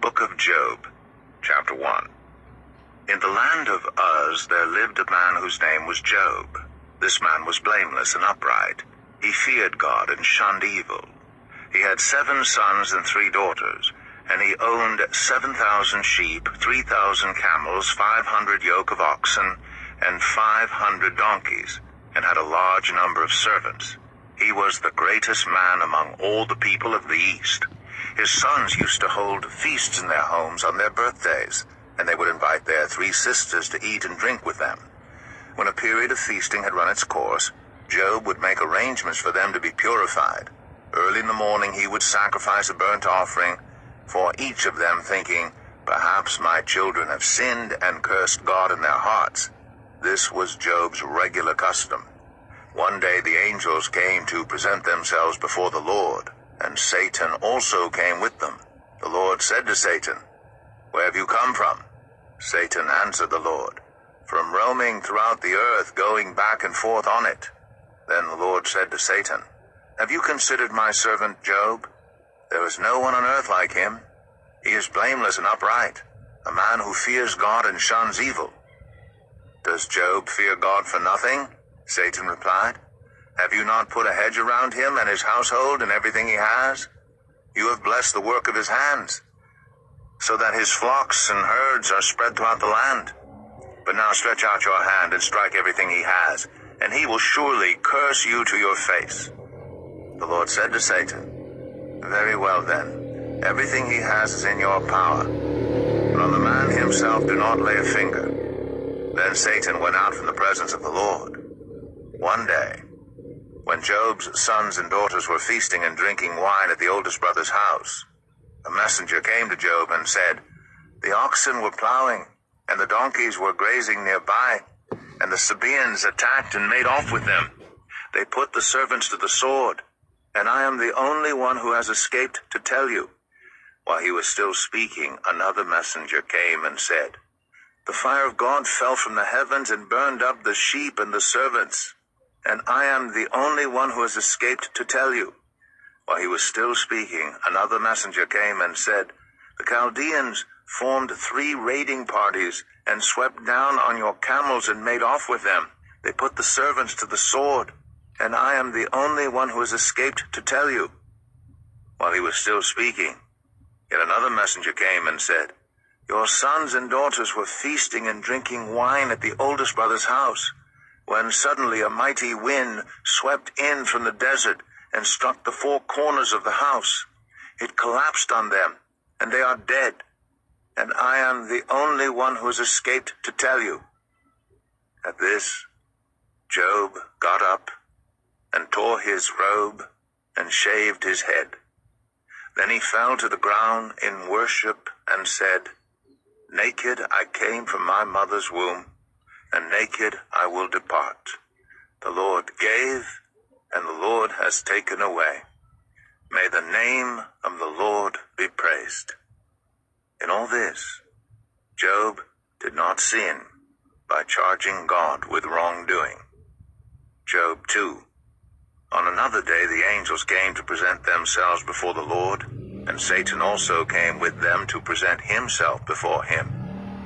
Book of Job, Chapter 1. In the land of Uz there lived a man whose name was Job. This man was blameless and upright. He feared God and shunned evil. He had 7 sons and 3 daughters, and he owned 7,000 sheep, 3,000 camels, 500 yoke of oxen, and 500 donkeys, and had a large number of servants. He was the greatest man among all the people of the East. His sons used to hold feasts in their homes on their birthdays, and they would invite their 3 sisters to eat and drink with them. When a period of feasting had run its course, Job would make arrangements for them to be purified. Early in the morning he would sacrifice a burnt offering for each of them, thinking, "Perhaps my children have sinned and cursed God in their hearts." This was Job's regular custom. One day the angels came to present themselves before the Lord, and Satan also came with them. The Lord said to Satan, "Where have you come from?" Satan answered the Lord, "From roaming throughout the earth, going back and forth on it." Then the Lord said to Satan, "Have you considered my servant Job? There is no one on earth like him. He is blameless and upright, a man who fears God and shuns evil." "Does Job fear God for nothing?" Satan replied. "Have you not put a hedge around him and his household and everything he has? You have blessed the work of his hands, so that his flocks and herds are spread throughout the land. But now stretch out your hand and strike everything he has, and he will surely curse you to your face." The Lord said to Satan, "Very well then, everything he has is in your power, but on the man himself do not lay a finger." Then Satan went out from the presence of the Lord. One day, when Job's sons and daughters were feasting and drinking wine at the oldest brother's house, a messenger came to Job and said, "The oxen were plowing, and the donkeys were grazing nearby, and the Sabaeans attacked and made off with them. They put the servants to the sword, and I am the only one who has escaped to tell you." While he was still speaking, another messenger came and said, "The fire of God fell from the heavens and burned up the sheep and the servants, and I am the only one who has escaped to tell you." While he was still speaking, another messenger came and said, "The Chaldeans formed 3 raiding parties and swept down on your camels and made off with them. They put the servants to the sword, and I am the only one who has escaped to tell you." While he was still speaking, yet another messenger came and said, "Your sons and daughters were feasting and drinking wine at the oldest brother's house, when suddenly a mighty wind swept in from the desert and struck the 4 corners of the house. It collapsed on them, and they are dead, and I am the only one who has escaped to tell you." At this, Job got up and tore his robe and shaved his head. Then he fell to the ground in worship and said, "Naked I came from my mother's womb, and naked I will depart. The Lord gave, and the Lord has taken away. May the name of the Lord be praised." In all this, Job did not sin by charging God with wrongdoing. Job 2. On another day the angels came to present themselves before the Lord, and Satan also came with them to present himself before him.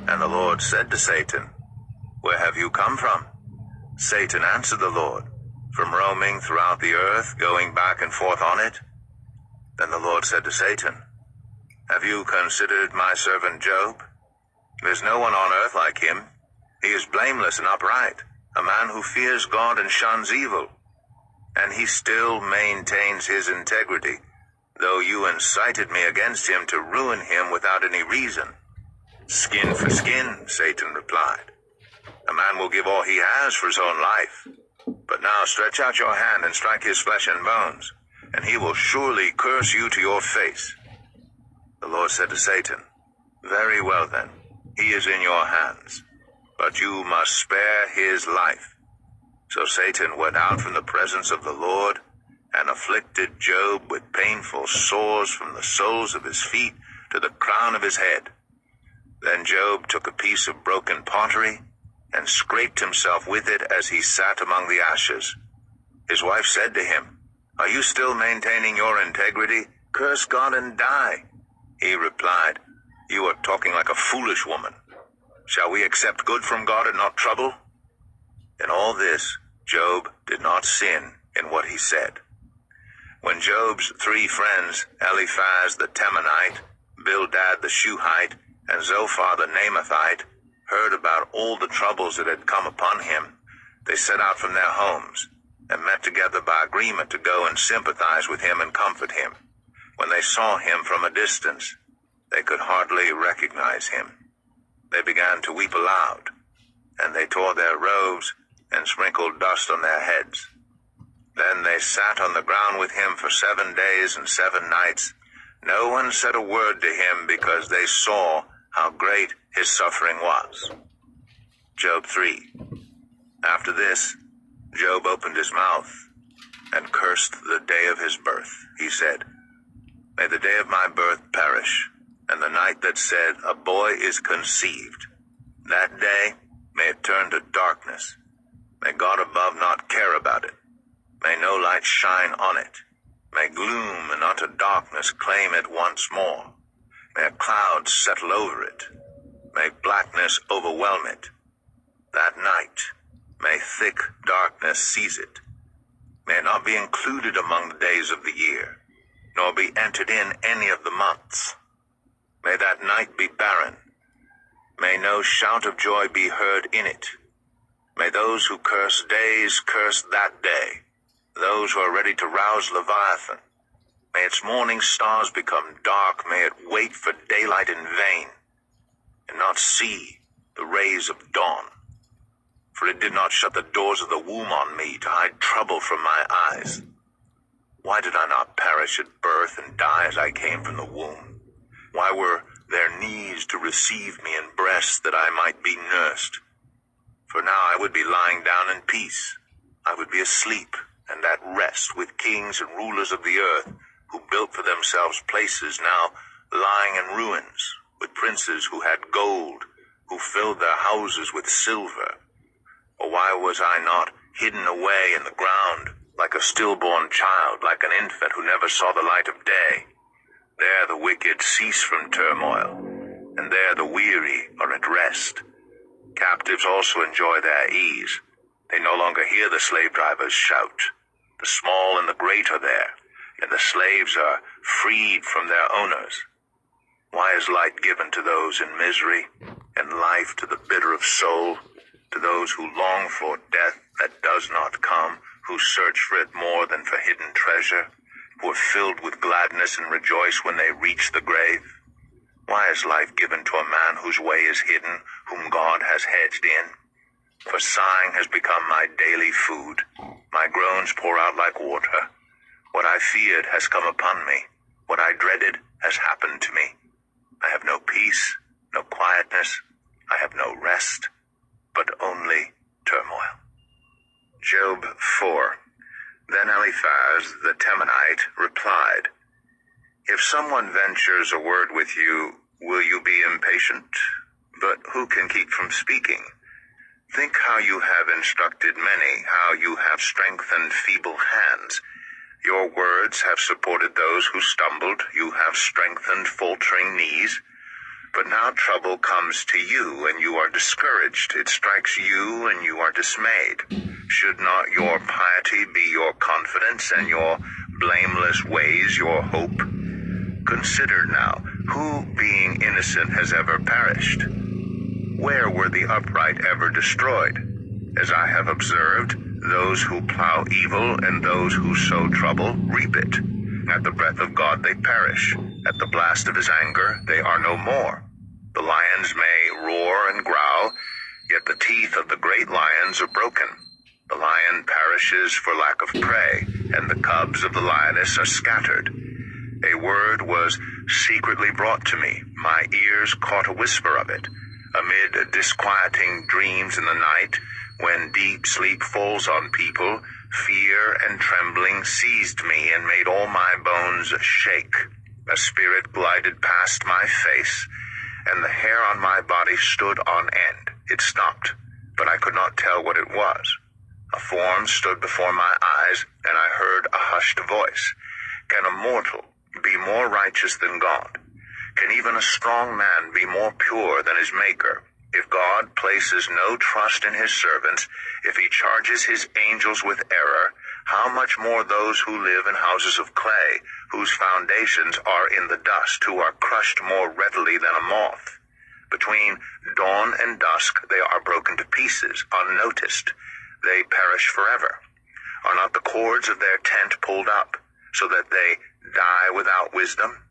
And the Lord said to Satan, "Where have you come from?" Satan answered the Lord, "From roaming throughout the earth, going back and forth on it." Then the Lord said to Satan, "Have you considered my servant Job? There is no one on earth like him. He is blameless and upright, a man who fears God and shuns evil. And he still maintains his integrity, though you incited me against him to ruin him without any reason." "Skin for skin," Satan replied. "A man will give all he has for his own life. But now stretch out your hand and strike his flesh and bones, and he will surely curse you to your face." The Lord said to Satan, "Very well then, he is in your hands, but you must spare his life." So Satan went out from the presence of the Lord and afflicted Job with painful sores from the soles of his feet to the crown of his head. Then Job took a piece of broken pottery and scraped himself with it as he sat among the ashes. His wife said to him, "Are you still maintaining your integrity? Curse God and die." He replied, You are talking like a foolish woman. Shall we accept good from God and not trouble? In all this, Job did not sin in what he said. When Job's 3 friends, Eliphaz the Temanite, Bildad the Shuhite, and Zophar the Naamathite, heard about all the troubles that had come upon him, they set out from their homes and met together by agreement to go and sympathize with him and comfort him. When they saw him from a distance, they could hardly recognize him. They began to weep aloud, and they tore their robes and sprinkled dust on their heads. Then they sat on the ground with him for 7 days and 7 nights. No one said a word to him because they saw how great his suffering was. Job 3. After this, Job opened his mouth and cursed the day of his birth. He said, "May the day of my birth perish, and the night that said, a boy is conceived. That day, may it turn to darkness. May God above not care about it. May no light shine on it. May gloom and utter darkness claim it once more. May a cloud settle over it. May blackness overwhelm it. That night, may thick darkness seize it. May it not be included among the days of the year, nor be entered in any of the months. May that night be barren. May no shout of joy be heard in it. May those who curse days curse that day, those who are ready to rouse Leviathan. May its morning stars become dark. May it wait for daylight in vain, and not see the rays of dawn. For it did not shut the doors of the womb on me to hide trouble from my eyes. Why did I not perish at birth and die as I came from the womb? Why were there knees to receive me and breasts that I might be nursed? For now I would be lying down in peace. I would be asleep and at rest with kings and rulers of the earth, who built for themselves places now lying in ruins, with princes who had gold, who filled their houses with silver. Or why was I not hidden away in the ground, like a stillborn child, like an infant who never saw the light of day? There the wicked cease from turmoil, and there the weary are at rest. Captives also enjoy their ease. They no longer hear the slave drivers shout. The small and the great are there, and the slaves are freed from their owners. Why is light given to those in misery, and life to the bitter of soul, to those who long for death that does not come, who search for it more than for hidden treasure, who are filled with gladness and rejoice when they reach the grave? Why is life given to a man whose way is hidden, whom God has hedged in? For sighing has become my daily food. My groans pour out like water. What I feared has come upon me. What I dreaded has happened to me. I have no peace, no quietness. I have no rest, but only turmoil." Job 4. Then Eliphaz the Temanite replied, "If someone ventures a word with you, will you be impatient? But who can keep from speaking? Think how you have instructed many, how you have strengthened feeble hands. Your words have supported those who stumbled. You have strengthened faltering knees. But now trouble comes to you, and you are discouraged. It strikes you, and you are dismayed. Should not your piety be your confidence, and your blameless ways your hope? Consider now, who, being innocent, has ever perished? Where were the upright ever destroyed? As I have observed, those who plow evil and those who sow trouble reap it. At the breath of God they perish. At the blast of his anger they are no more. The lions may roar and growl, yet the teeth of the great lions are broken. The lion perishes for lack of prey, and the cubs of the lioness are scattered. A word was secretly brought to me. My ears caught a whisper of it. Amid disquieting dreams in the night, when deep sleep falls on people, fear and trembling seized me and made all my bones shake. A spirit glided past my face, and the hair on my body stood on end. It stopped, but I could not tell what it was. A form stood before my eyes, and I heard a hushed voice. Can a mortal be more righteous than God? Can even a strong man be more pure than his Maker? If God places no trust in his servants, if he charges his angels with error, how much more those who live in houses of clay, whose foundations are in the dust, who are crushed more readily than a moth? Between dawn and dusk they are broken to pieces, unnoticed. They perish forever. Are not the cords of their tent pulled up, so that they die without wisdom?